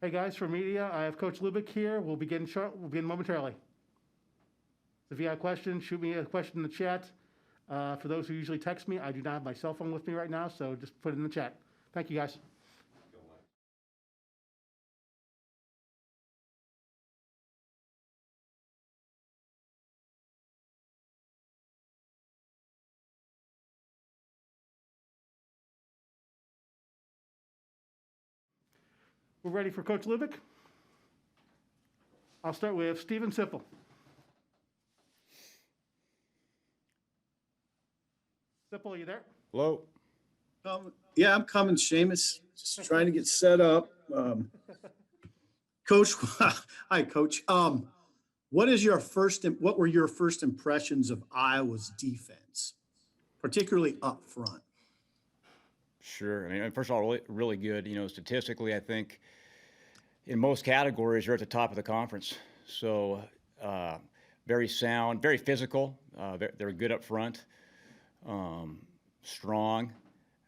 Hey guys, for media, I have Coach Lubick here. We'll begin momentarily. So if you have questions, shoot me a question in the chat. For those who usually text me, I do not have my cell phone with me right now, so just put it in the chat. Thank you, guys. We're ready for Coach Lubick. I'll start with Steven Sipple. Sipple, are you there? Hello. Yeah, I'm coming, Seamus. Just trying to get set up. Coach, hi, Coach. What were your first impressions of Iowa's defense, particularly up front? Sure. I mean, first of all, really good. Statistically, I think in most categories, you're at the top of the conference. So, very sound, very physical. They're good up front, strong.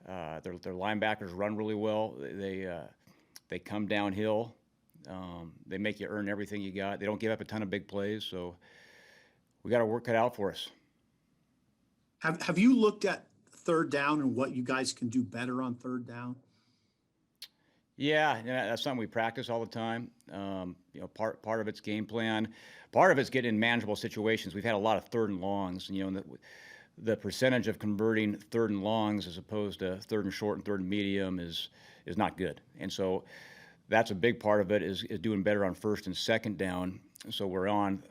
Their linebackers run really well. They come downhill. They make you earn everything you got. They don't give up a ton of big plays. So, we got to work it out for us. Have you looked at third down and what you guys can do better on third down? Yeah, that's something we practice all the time. Part of it's game plan. Part of it's getting in manageable situations. We've had a lot of third and longs. And the percentage of converting third and longs as opposed to third and short and third and medium is not good. And so that's a big part of it is doing better on first and second down. So we're on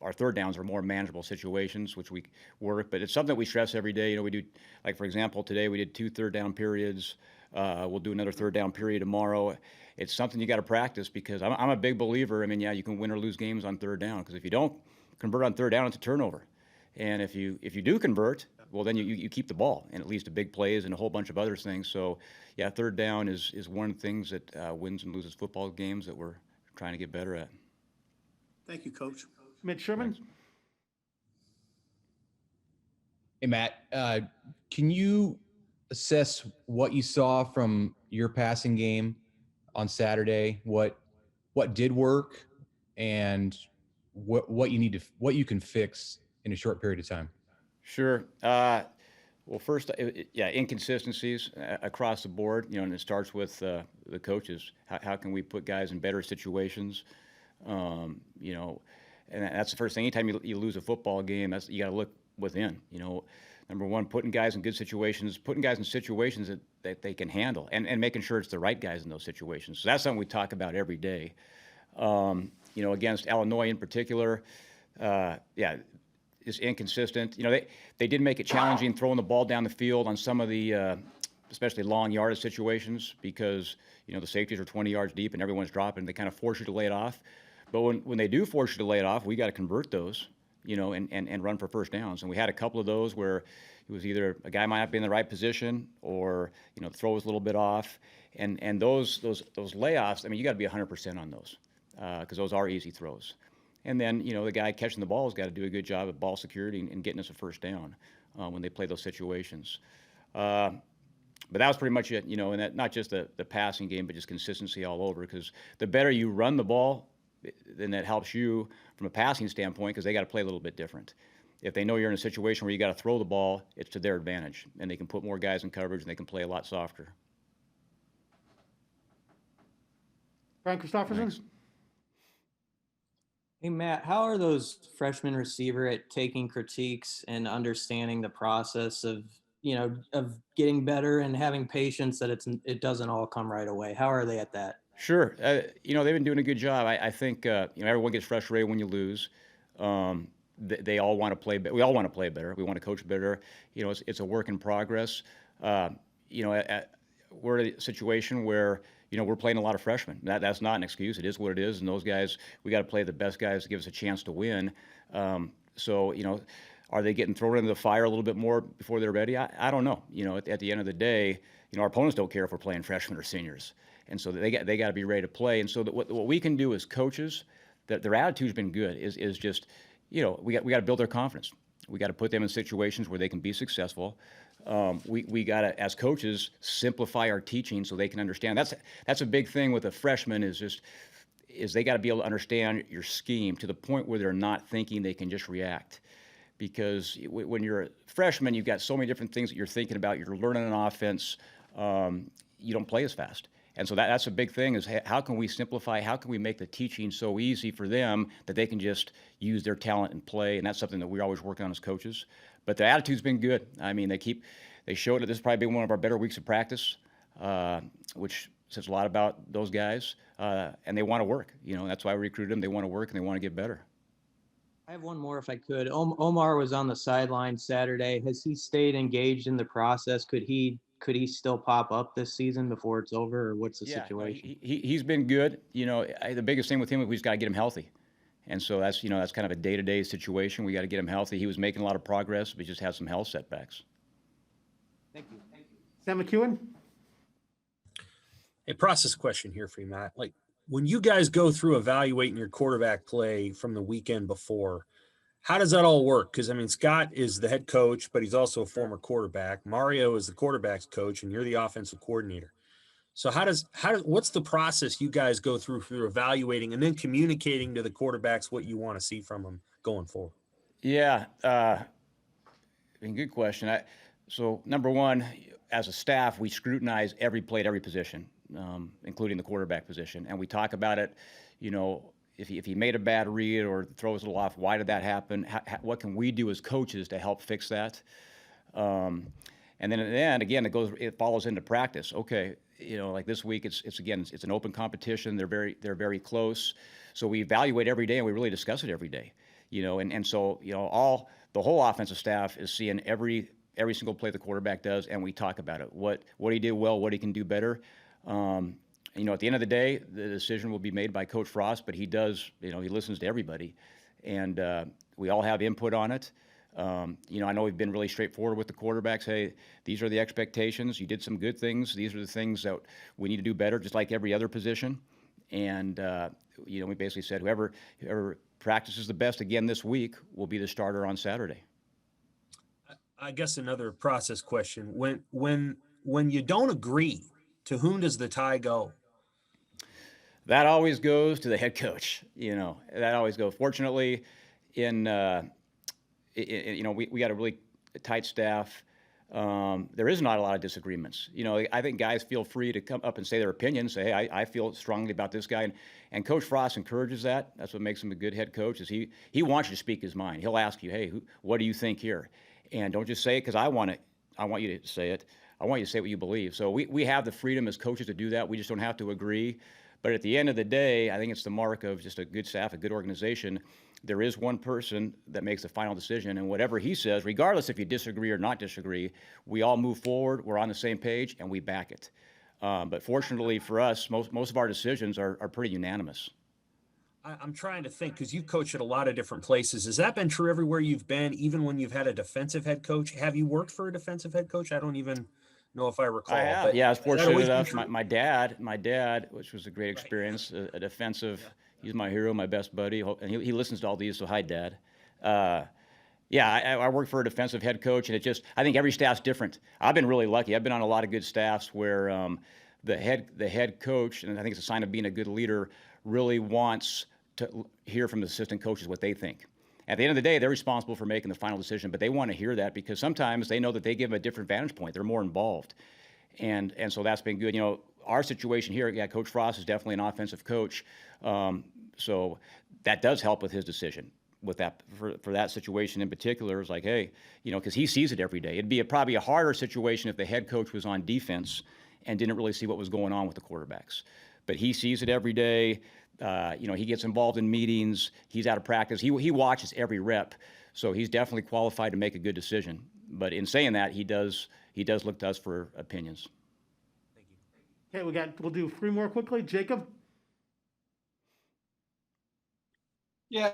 our third downs are more manageable situations, which we work. But it's something that we stress every day. We do, like for example, today we did 2 third down periods. We'll do another third down period tomorrow. It's something you got to practice because I'm a big believer. I mean, yeah, you can win or lose games on third down because if you don't convert on third down, it's a turnover. And if you do convert, well, then you keep the ball and at least a big plays and a whole bunch of other things. So, yeah, third down is one of the things that wins and loses football games that we're trying to get better at. Thank you, Coach. Mitch Sherman. Thanks. Hey, Matt, can you assess what you saw from your passing game on Saturday? What did work, and what you can fix in a short period of time? Sure. Well, first, yeah, inconsistencies across the board, and it starts with the coaches. How can we put guys in better situations? And that's the first thing. Anytime you lose a football game, you got to look within. Number one, putting guys in good situations, putting guys in situations that they can handle, and making sure it's the right guys in those situations. So that's something we talk about every day. Against Illinois in particular, yeah, is inconsistent. They did make it challenging throwing the ball down the field on some of the, especially long yardage situations because the safeties are 20 yards deep and everyone's dropping. They kind of force you to lay it off. But when they do force you to lay it off, we got to convert those, and run for first downs. And we had a couple of those where it was either a guy might not be in the right position or the throw was a little bit off. And those layoffs, I mean, you got to be 100% on those because those are easy throws. And then, the guy catching the ball has got to do a good job of ball security and getting us a first down when they play those situations. But that was pretty much it, and that not just the passing game, but just consistency all over. Because the better you run the ball, then that helps you from a passing standpoint because they got to play a little bit different. If they know you're in a situation where you got to throw the ball, it's to their advantage, and they can put more guys in coverage and they can play a lot softer. Brian Christopherson. Thanks. Hey, Matt, how are those freshman receiver at taking critiques and understanding the process of getting better and having patience that it doesn't all come right away? How are they at that? Sure. They've been doing a good job. I think, everyone gets frustrated when you lose. They all want to play better. We all want to play better. We want to coach better. It's a work in progress. We're in a situation where, we're playing a lot of freshmen. That's not an excuse. It is what it is. And those guys, we got to play the best guys to give us a chance to win. Are they getting thrown into the fire a little bit more before they're ready? I don't know. At the end of the day, our opponents don't care if we're playing freshmen or seniors. And so they got to be ready to play. And so what we can do as coaches, that their attitude's been good, is just, we got to build their confidence. We got to put them in situations where they can be successful. We got to, as coaches, simplify our teaching so they can understand. That's a big thing with a freshman is they got to be able to understand your scheme to the point where they're not thinking, they can just react. Because when you're a freshman, you've got so many different things that you're thinking about. You're learning an offense. You don't play as fast. And so that's a big thing is how can we simplify, how can we make the teaching so easy for them that they can just use their talent and play? And that's something that we're always working on as coaches. But the attitude's been good. I mean, they showed that this has probably been one of our better weeks of practice, which says a lot about those guys. And they want to work. That's why we recruited them. They want to work and they want to get better. I have one more if I could. Omar was on the sideline Saturday. Has he stayed engaged in the process? Could he still pop up this season before it's over, or what's the situation? No, he's been good. The biggest thing with him is we just got to get him healthy. And so that's kind of a day-to-day situation. We got to get him healthy. He was making a lot of progress, but he just had some health setbacks. Thank you. Sam McEwen? A process question here for you, Matt. Like, when you guys go through evaluating your quarterback play from the weekend before, how does that all work? Because, I mean, Scott is the head coach, but he's also a former quarterback. Mario is the quarterback's coach, and you're the offensive coordinator. So what's the process you guys go through for evaluating and then communicating to the quarterbacks what you want to see from them going forward? Yeah, good question. So number one, as a staff, we scrutinize every play at every position, including the quarterback position, and we talk about it. If he made a bad read or throws a little off, why did that happen? What can we do as coaches to help fix that? And then at the end, again, it follows into practice. Okay, like this week, it's an open competition. They're very close. So we evaluate every day and we really discuss it every day. And so the whole offensive staff is seeing every single play the quarterback does, and we talk about it. What he did well, what he can do better. At the end of the day, the decision will be made by Coach Frost, but he does, he listens to everybody, and we all have input on it. I know we've been really straightforward with the quarterbacks. Hey, these are the expectations. You did some good things. These are the things that we need to do better, just like every other position. And we basically said whoever practices the best again this week will be the starter on Saturday. I guess another process question: when you don't agree, to whom does the tie go? That always goes to the head coach. That always goes. Fortunately, we got a really tight staff. There is not a lot of disagreements. I think guys feel free to come up and say their opinion, say, hey, I feel strongly about this guy. And Coach Frost encourages that. That's what makes him a good head coach, is he wants you to speak his mind. He'll ask you, hey, what do you think here? And don't just say it because I want you to say it. I want you to say what you believe. So we have the freedom as coaches to do that. We just don't have to agree. But at the end of the day, I think it's the mark of just a good staff, a good organization. There is one person that makes the final decision, and whatever he says, regardless if you disagree or not disagree, we all move forward, we're on the same page, and we back it. But fortunately for us, most of our decisions are pretty unanimous. I'm trying to think, because you've coached at a lot of different places. Has that been true everywhere you've been, even when you've had a defensive head coach? Have you worked for a defensive head coach? I don't even know if I recall. I have. But yeah, I was fortunate enough. true? My dad, which was a great experience, a defensive. Yeah. He's my hero, my best buddy, and he listens to all these. So hi, Dad. I worked for a defensive head coach, and I think every staff's different. I've been really lucky. I've been on a lot of good staffs where the head coach, and I think it's a sign of being a good leader, really wants to hear from the assistant coaches what they think. At the end of the day, they're responsible for making the final decision, but they want to hear that because sometimes they know that they give a different vantage point. They're more involved. And so that's been good. Our situation here, Coach Frost is definitely an offensive coach. So that does help with his decision. With that, for that situation in particular, it's like, hey, because he sees it every day. It'd be probably a harder situation if the head coach was on defense and didn't really see what was going on with the quarterbacks. But he sees it every day. He gets involved in meetings. He's out of practice. He watches every rep, so he's definitely qualified to make a good decision. But in saying that, he does look to us for opinions. Thank you. Okay, we'll do three more quickly. Jacob. Yeah,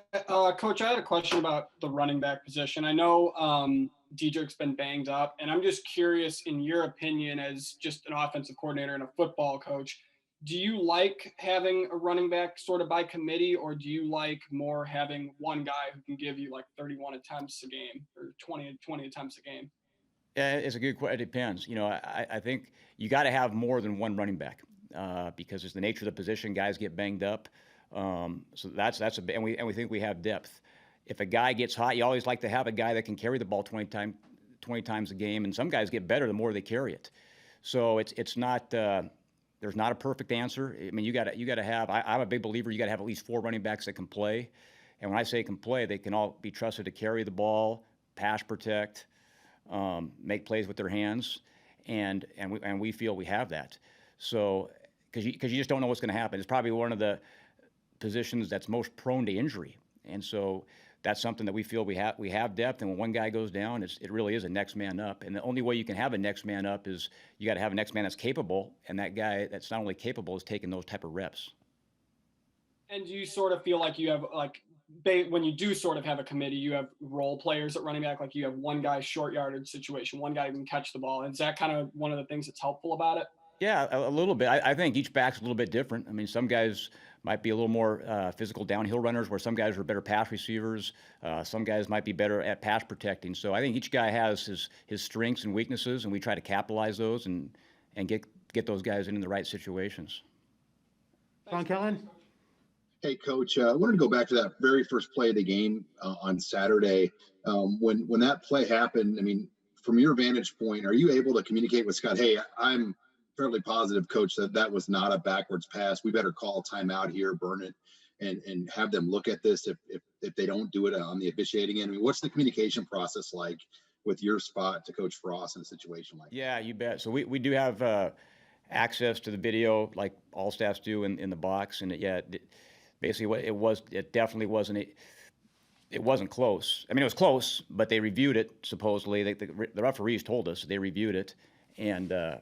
Coach, I had a question about the running back position. I know Diedrich's been banged up, and I'm just curious, in your opinion, as just an offensive coordinator and a football coach, do you like having a running back sort of by committee, or do you like more having one guy who can give you like 31 attempts a game or 20 attempts a game? It's a good question. It depends. I think you got to have more than one running back because it's the nature of the position. Guys get banged up, so that's and we think we have depth. If a guy gets hot, you always like to have a guy that can carry the ball 20 times a game, and some guys get better the more they carry it. So it's not. There's not a perfect answer. I mean, you got to have. I'm a big believer. You got to have at least 4 running backs that can play, and when I say can play, they can all be trusted to carry the ball, pass protect, make plays with their hands, and we feel we have that. So because you just don't know what's going to happen. It's probably one of the positions that's most prone to injury, and so that's something that we feel we have depth. And when one guy goes down, it really is a next man up. And the only way you can have a next man up is you got to have a next man that's capable, and that guy that's not only capable is taking those type of reps. And do you sort of feel like you have when you do sort of have a committee, you have role players at running back, like you have one guy short yardage situation, one guy who can catch the ball. Is that kind of one of the things that's helpful about it? Yeah, a little bit. I think each back's a little bit different. I mean, some guys might be a little more physical downhill runners, where some guys are better pass receivers. Some guys might be better at pass protecting. So I think each guy has his strengths and weaknesses, and we try to capitalize those and get those guys in the right situations. Sean Kellen? Hey, Coach, I wanted to go back to that very first play of the game on Saturday. When that play happened, I mean, from your vantage point, are you able to communicate with Scott, hey, I'm fairly positive, Coach, that was not a backwards pass. We better call a timeout here, burn it, and have them look at this if they don't do it on the officiating end? I mean, what's the communication process like with your spot to Coach Frost in a situation like that? Yeah, you bet. So we do have access to the video like all staffs do in the box. And basically what it definitely wasn't it wasn't close. I mean, it was close, but they reviewed it supposedly. The referees told us they reviewed it, and it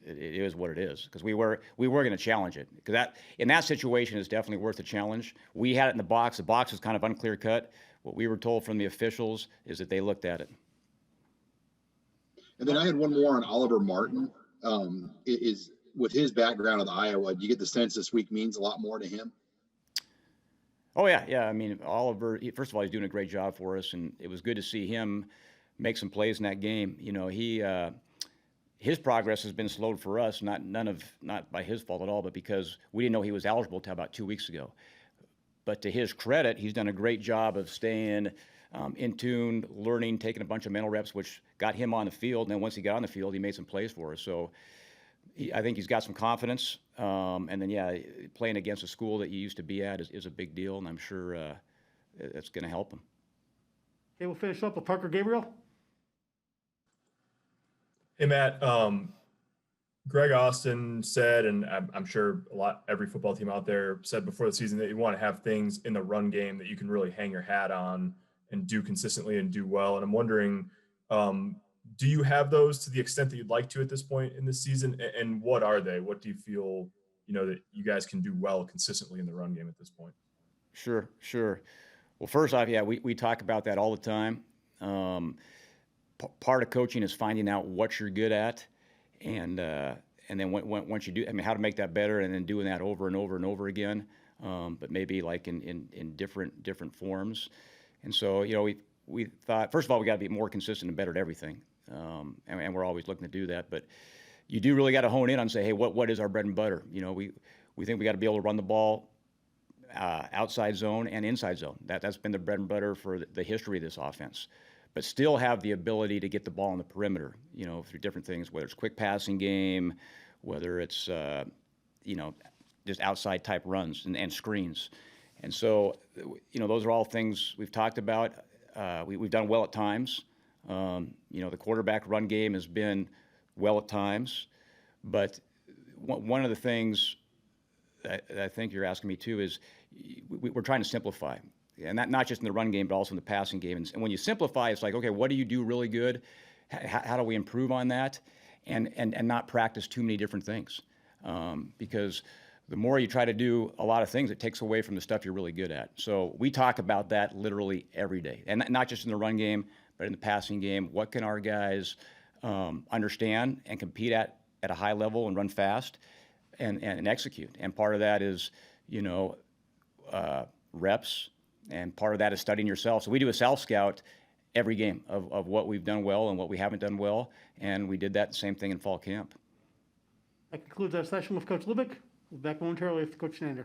is what it is, because we were going to challenge it, because that in that situation is definitely worth a challenge. We had it in the box. The box was kind of unclear cut. What we were told from the officials is that they looked at it. And then I had one more on Oliver Martin. Is with his background with Iowa, do you get the sense this week means a lot more to him? Oh yeah. I mean, Oliver. First of all, he's doing a great job for us, and it was good to see him make some plays in that game. His progress has been slowed for us, not by his fault at all, but because we didn't know he was eligible until about 2 weeks ago. But to his credit, he's done a great job of staying in tune, learning, taking a bunch of mental reps, which got him on the field. And then once he got on the field, he made some plays for us. So I think he's got some confidence. And then, playing against a school that you used to be at is a big deal, and I'm sure it's going to help him. Okay, we'll finish up with Parker Gabriel. Hey, Matt. Greg Austin said, and I'm sure every football team out there said before the season, that you want to have things in the run game that you can really hang your hat on and do consistently and do well. And I'm wondering, do you have those to the extent that you'd like to at this point in this season? And what are they? What do you feel, that you guys can do well consistently in the run game at this point? Sure. Well, first off, we talk about that all the time. Part of coaching is finding out what you're good at, and then once you do, I mean, how to make that better, and then doing that over and over and over again, but maybe like in different forms. And so, we thought, first of all, we got to be more consistent and better at everything, and we're always looking to do that. But you do really got to hone in on, say, hey, what is our bread and butter? We think we got to be able to run the ball outside zone and inside zone. That's been the bread and butter for the history of this offense. But still have the ability to get the ball on the perimeter, through different things, whether it's quick passing game, whether it's, just outside type runs and screens. And so, those are all things we've talked about. We've done well at times. The quarterback run game has been well at times. But one of the things that I think you're asking me too is we're trying to simplify. And not just in the run game, but also in the passing game. And when you simplify, it's like, okay, what do you do really good? How do we improve on that? And not practice too many different things. Because the more you try to do a lot of things, it takes away from the stuff you're really good at. So we talk about that literally every day. And not just in the run game, but in the passing game. What can our guys understand and compete at a high level and run fast and execute? And part of that is, reps. And part of that is studying yourself. So we do a self-scout every game of what we've done well and what we haven't done well, and we did that same thing in fall camp. That concludes our session with Coach Lubick. We'll be back momentarily with Coach Nander.